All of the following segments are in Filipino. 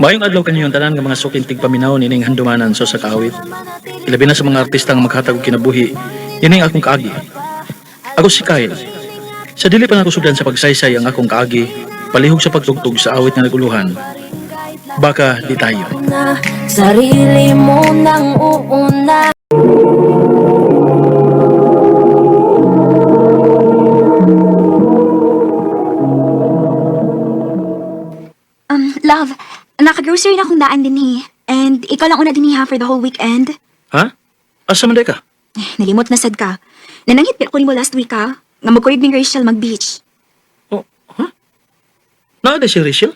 Mayong adlaw kaniyong tanan nga mga sukintig paminaw nining handumanan sa kaawit. Ilabi na sa mga artista nga maghatag og kinabuhi, ining akong kaagi. Ako si Kyle. Sa dili pa nakusugdan sa pagsaysay ang akong kaagi, palihog sa pagtugtog sa awit nga naguluhan. Baka di tayo. Sarili mo nang uuna. Love, naka-grocery na akong daan din and ikaw lang una din for the whole weekend. Ha? Asa man day ka? Nalimot na sad ka. Nanangit ko ni mo last week nga magkuyog ni Rachel mag-beach. Oh, ha? Naada si Rachel?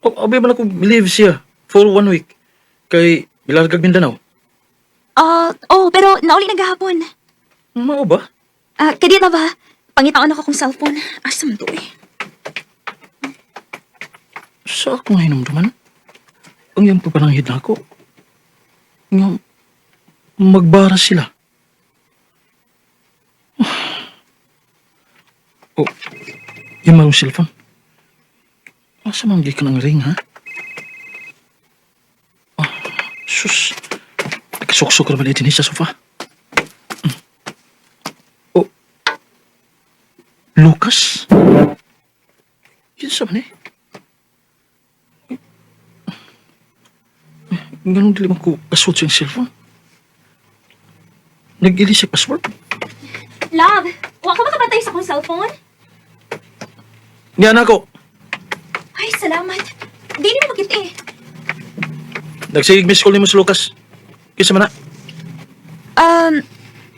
Abi man ako leave siya for 1 week. Kay Bilargag Mindanao. Pero nauli na gahapon. Mao ba? Kadi na ba? Pangitaon ako kong cellphone. Asam to eh. Sa akong hinumduman? Ang iyang papananghid na ako. Nga, magbara sila. Oh, yung marong cellphone. Asa man ka ng ring, ha? Sus. Nagsuksok ka naman itin sa sofa. Oh. Lucas? Yun sa man eh. Ganun dili man ko password sa yung cellphone. Nag-ili siya password. Love, huwag ka makapantay sa akong cellphone? Niyan ako. Ay, salamat. Di mo makit eh. Nagsigig miss call ni mo si Lucas. Kisa man na.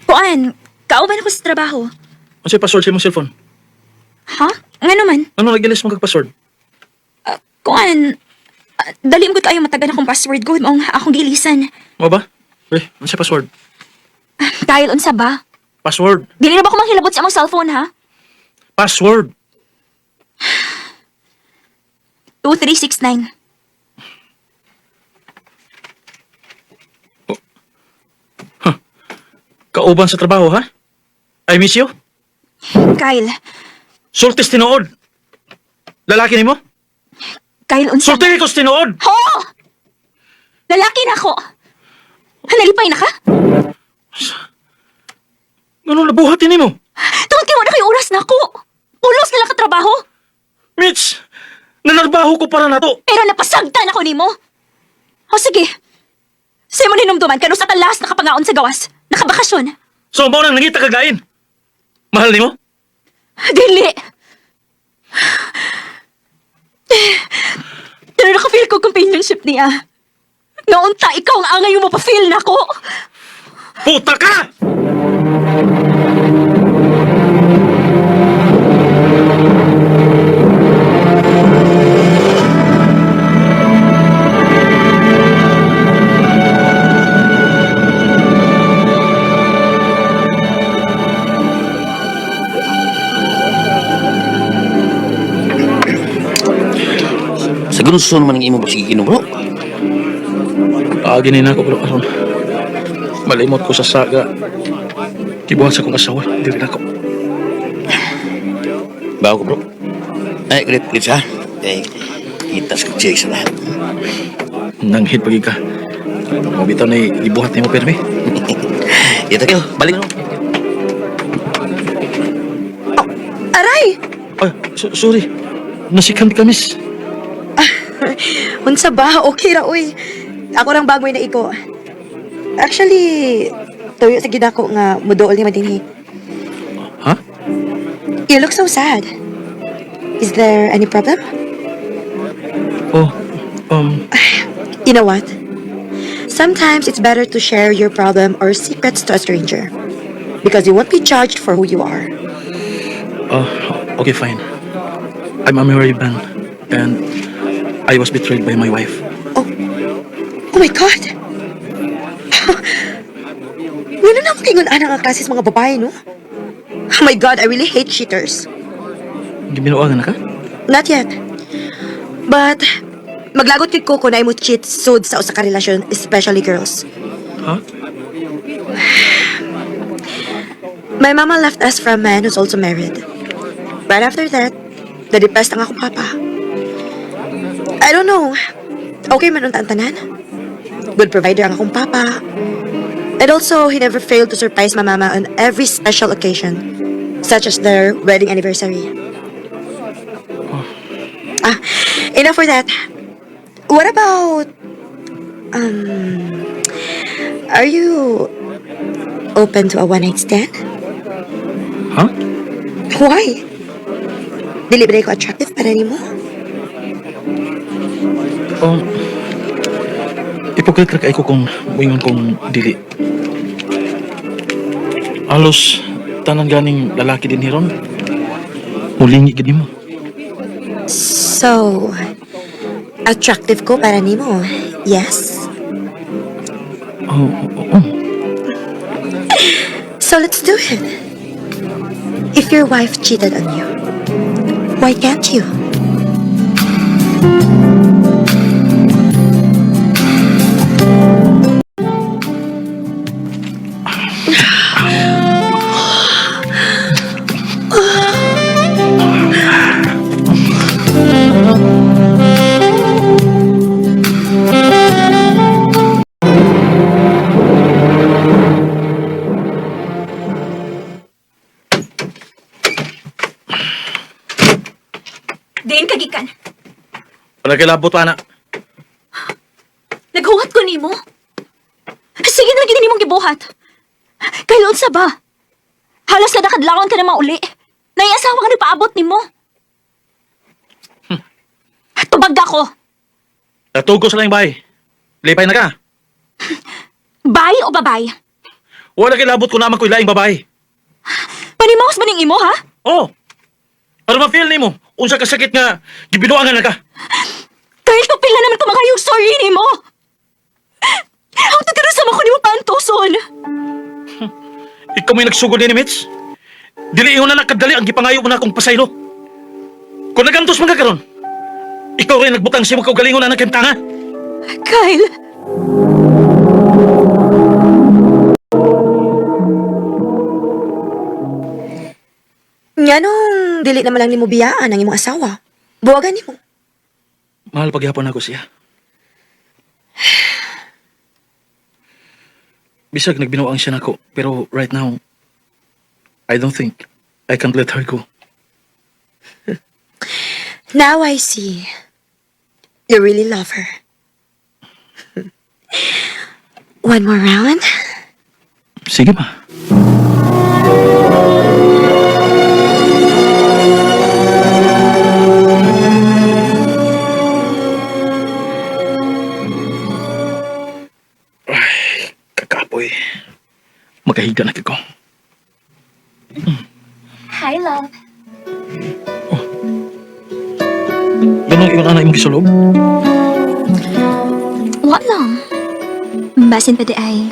Kuan, kauban ako sa trabaho. Ano siya password sa imong cellphone? Ha? Nga naman. Ano nag-ilis mo kag-password? Kuan, dali mo tayo matagan akong password ko mong akong gilisan. Mo ba? Ano siya password? Dahil unsa ba? Password. Dili na ba ko manghilabot sa among cellphone, ha? Password. 2369. Kauban sa trabaho, ha? I miss you. Kyle. Sultis tinuod. Lalaki ni mo? Kyle, unsa? Sulti ko sa tinuod. Ho! Lalaki na ako. Nalipay na ka? Ano nabuhatin ni mo? Tungod mo na kayo oras na ako. Pulos na lang ka trabaho. Mitch, nanarbaho ko para na to. Pero napasagdan ako nimo. O sige. Sa'yo mo ninumduman ka sa talas nakapangaon sa gawas. Nakabakasyon. So, mo nang nangita kagain. Mahal ni mo? Dili. Pero nakafeel ko companionship niya. Naunta, ikaw ang angay mo pa-feel na ko. Puta ka! Sa gusto naman ng imo ba sige bro? Paagi na ako bro karon. Malimot ko sa saga. Kibuhat sa kong asawa. Dili na ako. Bago ko bro. Ay, kulit ha? Ay, itas ko check sa lahat. Nanghit pagi ka. Mabitaw na ibuhat ni mo permi. Ito kayo, balik mo. Aray! Ay, sorry. Nasikan ka, miss. Unsa ba? Okay ra, uy. Ako rang bagoy na iko. Actually, tuyo sa ginako nga muduol ni madinhi. Ha? You look so sad. Is there any problem? Oh, You know what? Sometimes it's better to share your problem or secrets to a stranger. Because you won't be judged for who you are. okay, fine. I'm a married man, and I was betrayed by my wife. Oh my God! Wala na akong ingon anang ang klases mga babae, no? Oh my God, I really hate cheaters. Giminuangan na ka? Not yet. But, maglagot kid ko kung na mo cheat sud sa usa ka relasyon, especially girls. Ha? My mama left us for a man who's also married. Right after that, na-depressed ang ako papa. I don't know. Okay man ang tanan. Good provider ang akong papa. And also, he never failed to surprise my mama on every special occasion, such as their wedding anniversary. Enough for that. What about, are you open to a one-night stand? Ha? Why? Dili ba ko attractive para nimo? Oh, ipokrit ra kay ko kung moingon kong dili. Alos tanan ganing lalaki din hiron. Mulingi gid nimo. So, attractive ko para nimo, yes? Oh, oh. So let's do it. If your wife cheated on you, why can't you? Diin kagikan. Nagkilabot pa na. Naghuhat ko nimo. Sige na lagi nimong gibuhat. Kaylon sa ba? Halos na nakadlawan ka na mauli. Naiasawa nga nagpaabot nimo. Tubag ako. Natugos lang yung bahay. Lipay na ka. Bay o babay? Wala kilabot ko naman ko ilaing babae. Panimaos ba ning imo, ha? Oh! Para ma-feel nimo, unsa ka sakit nga gibinuangan na ka. Kahit papila naman ko mga yung sorry nimo. Ang tagarasama ko nimo pantoson. Ikaw may nagsugod din ni Mitch. Dili na nakadali ang gipangayo mo na akong pasaylo. Kung nagantos man ka karon, ikaw rin nagbutang siya mo kaugalingon na nagkimtanga. Kyle, Nga nung dili naman lang nimo biyaan ang imong asawa. Buwagan nimo. Mahal paghihapon ako siya. Bisag nagbinuang siya nako, pero right now, I don't think I can let her go. Now I see. You really love her. One more round? Sige ma. Ay, kakapoy. Magahiga na ko. hi love. Ganun yung anak imong gisulog? Wa lang. Basin pa di ay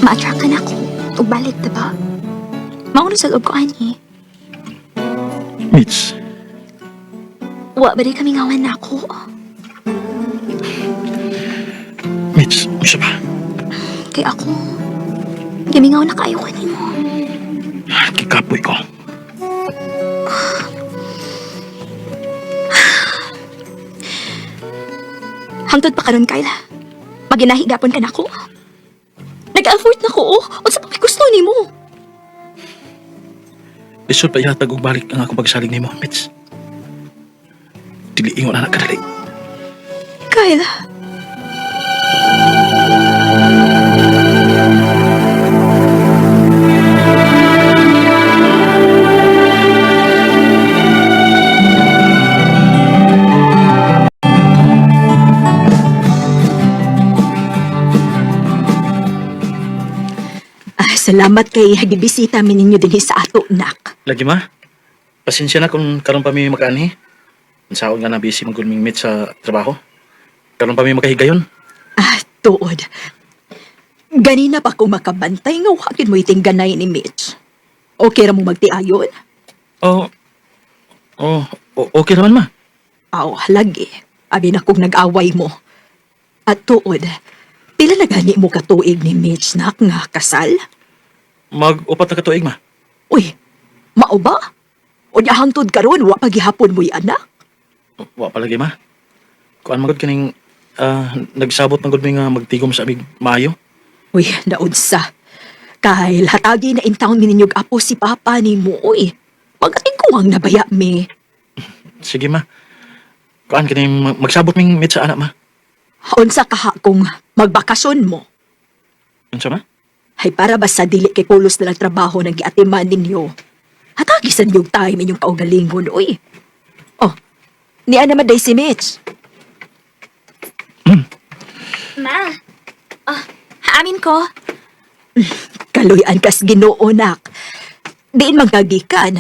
ma-attract ka na ako. O balik, diba? Mauna sa loob ko, ani. Mitch, Wa ba di kami ngawan na ako? Mitch, isa ba? Kay ako, gamingaw na kayo ka mo. Kikapoy ko. Hangtod pa karon Kyle. Maginahigapon ka na ako. Nag-afford na ko, o sa gusto ni mo. Lisod pa yatag og balik ang akong pagsalig nimo, Mitch. Dili ingon anak kadali. Kyle. Salamat kay hagibisita mi ninyo dinhi sa ato, nak. Lagi ma, pasensya na kung karon pa mi makaani. Unsaon nga na busy magulming meet sa trabaho. Karon pa mi makahigayon. Tuod. Ganina pa ko makabantay nga wakit mo iting ganay ni Mitch. Okay ra mo magtiayon? Oh, okay naman ma. Aw, lagi. Abi na kong nag-away mo. At tuod, pila na gani mo katuig ni Mitch nak nga kasal? Mag-upat na katuig ma. Uy, mao ba? O niya hangtod karon wa pagihapon mo'y anak? Wa palagi ma. Kuan magod kaning nagsabot ng gud mi nga magtigom sa amig maayo. Uy, naunsa. Kyle, hatagi na in town mininyog apo si Papa ni mo, uy. Magating ko ang nabaya mi. Sige ma. Kuan kini magsabot ming met sa anak ma. Unsa kaha kung magbakasyon mo? Unsa ma? Ay para ba sa dili kay kulos na lang trabaho ng giatiman ninyo? Hatagi sa niyong time inyong kaugalingon, uy. Oh, niya naman day si Mitch. Ma. Oh, amin ko. Kaluyan kas Ginoo nak. Diin magkagikan.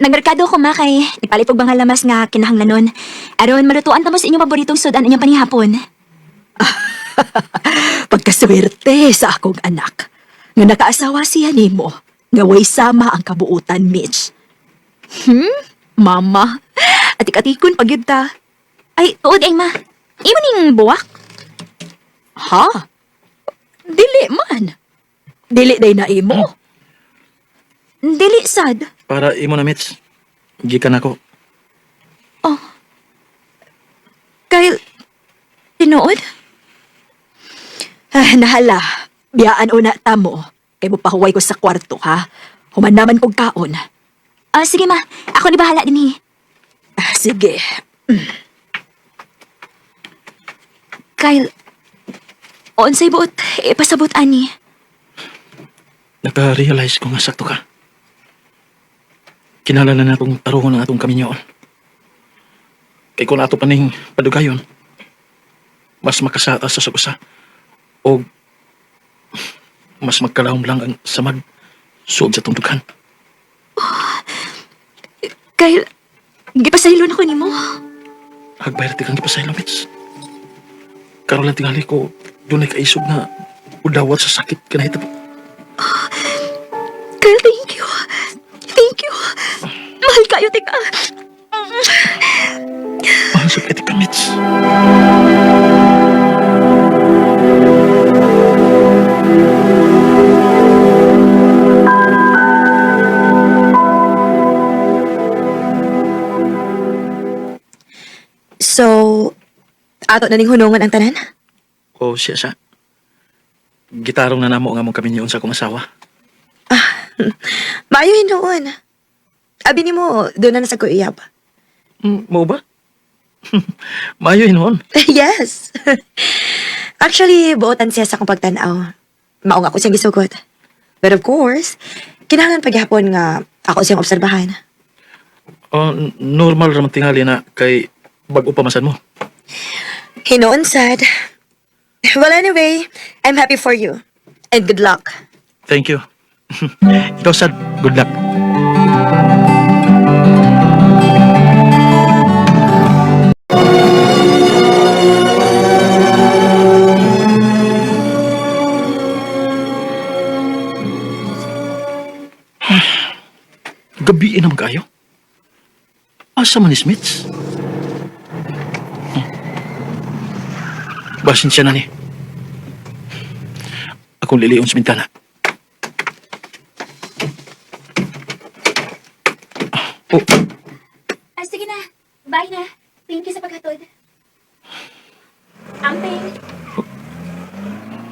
Nagmerkado ko ma kay ipalit og mga lamas nga kinahanglanon. Aron malutuan ta mo sa inyong paboritong sudan inyong panihapon. Pagkaswerte sa akong anak. Nga nakaasawa siya nimo. Nga way sama ang kabuutan, Mitch. Mama, atik-atikon pagyud ta. Ay, tuod ay ma. Imo ning buwak? Ha? Dili man. Dili day na imo. Dili sad. Para imo na Mitch. Gikan ako. Kyle, tinuod? Ah, nahala. Biyaan una ta mo. Kay mo pahuway ko sa kwarto, ha? Human naman kong kaon. Ah, sige ma. Ako ni bahala din Ah, sige. Kyle, unsay buot ipasabot ani. Nagka-realize ko nga sakto ka. Kinahanglan na natong taruhon ang atong kaminyoon. Kay kung ato paning padugayon, mas makasata sa usa o mas magkalahom lang ang samad suog sa tungtugan. Kyle, gipasaylo na ko nimo. Hagbayar ti kang gipasaylo, Mitch. Karon lang tingali ko, doon ay kaisog na udawat sa sakit kinahitabo. Kyle, thank you. Thank you. Mahal kayo, tika. Mahasog iti ka, Mitch. So, ato na ning hunungan ang tanan? O siya sa. Gitarong na namo nga mong kaminyoon sa akong asawa. Maayo hinuon. Abi ni mo, doon na sa kuiyab. Mo ba? Mayo hinuon. Yes. Actually, buotan siya sa akong pagtanaw. Mao nga ako siyang gisugot. But of course, kinahanglan paghapon nga ako siyang obserbahan. Normal raman tingali na kay bag-o pamasan mo. Hinuon sad. Well, anyway, I'm happy for you. And good luck. Thank you. Ikaw sad, good luck. Gabi naman kayo. Asa man ni Smiths? Basin siya na ni. Akong liliyon sa bintana. Oh, Ah, sige na. Bye na. Thank you sa paghatod. Amping.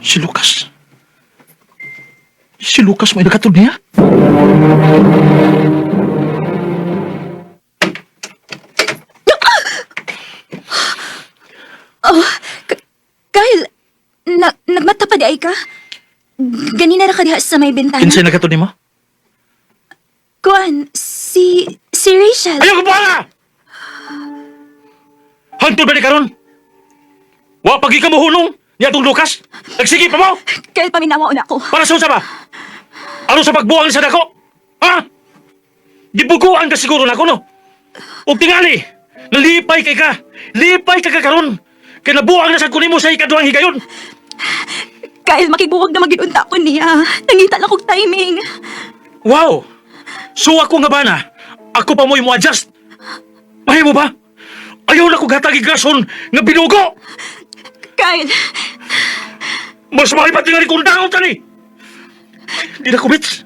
si Lucas. Si Lucas may nakatod niya? Kyle, nagmata pa di ay ka? Ganina na ka diha sa may bintana. Kinsay nakatod ni mo? Kuan, si Rachel. Ayaw ko ba nga! Hantod ba ni karon? Wa pagi ka mohunong niya itong Lucas? Nagsige pa mo? Kyle, paminawa na ako. Para sa ba? Ano sa pagbuwang sa dako? Ha? Gibuguan ka siguro na ako, no? O tingali, nalipay kay ka. Lipay ka karon. Kaya nabuwang na sa kunin mo sa ikaduhang higayon. Kyle, makigbuwag na maginunta ko niya. Nangita lang kong timing. Wow! So ako nga ba na? Ako pa mo yung adjust? Mahi mo ba? Ayaw na ko gatagi gason nga binugo! Kyle, Mas mahipat nga rin kung daon ka ni! Di na kumits!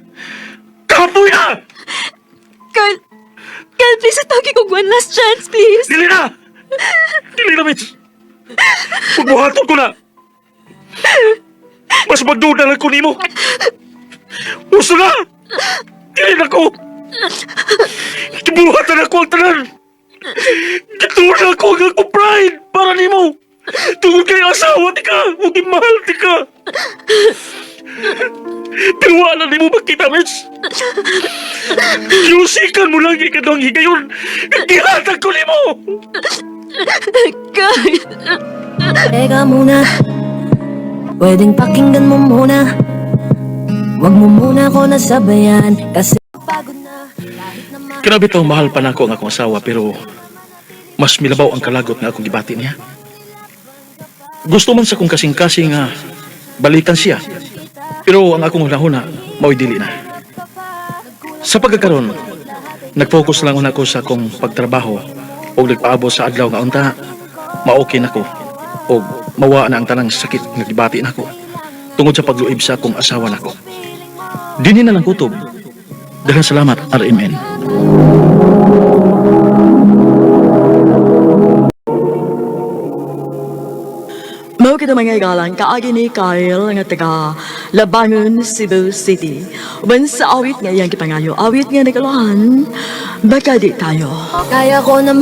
Kapoy na! Kyle, please, atagi ko one last chance, please. Dili na! Dili na, Mitch! Buhaton ko na. Mas magduda lang ko nimo. Gusto na. Dili na ko. Kibuhatan ako ang tanan. Gituon ako ang akong pride para nimo. Tungod kay asawa ti ka, ug mahal ti ka. Pero wala nimo makita, Miss. Yusikan mo lang ikadong higayon. Gihatag ko nimo. Kyle! Teka muna, pwedeng pakinggan mo muna. Wag mo muna ako nasabayan, kasi pagod na. Grabe tong mahal pa na ako ang akong asawa, pero mas milabaw ang kalagot nga akong gibati niya. Gusto man sa kong kasing-kasing nga balikan siya, pero ang akong hunahuna, mao'y dili na. Sa pagkakaroon, nag-focus lang ako sa akong pagtrabaho o nagpaabot sa adlaw nga unta, ma-okay na ko o mawa na ang tanang sakit nga gibati na ko tungod sa pagluib sa akong asawa na ko. Dini na lang kutob. Daghang salamat, RMN. Mao kita mga igalan kaagi ni Kyle nga taga Labangon, Cebu City. Uban sa awit nga iyang kipangayo, awit nga nagalohan, baka di tayo. Kaya ko na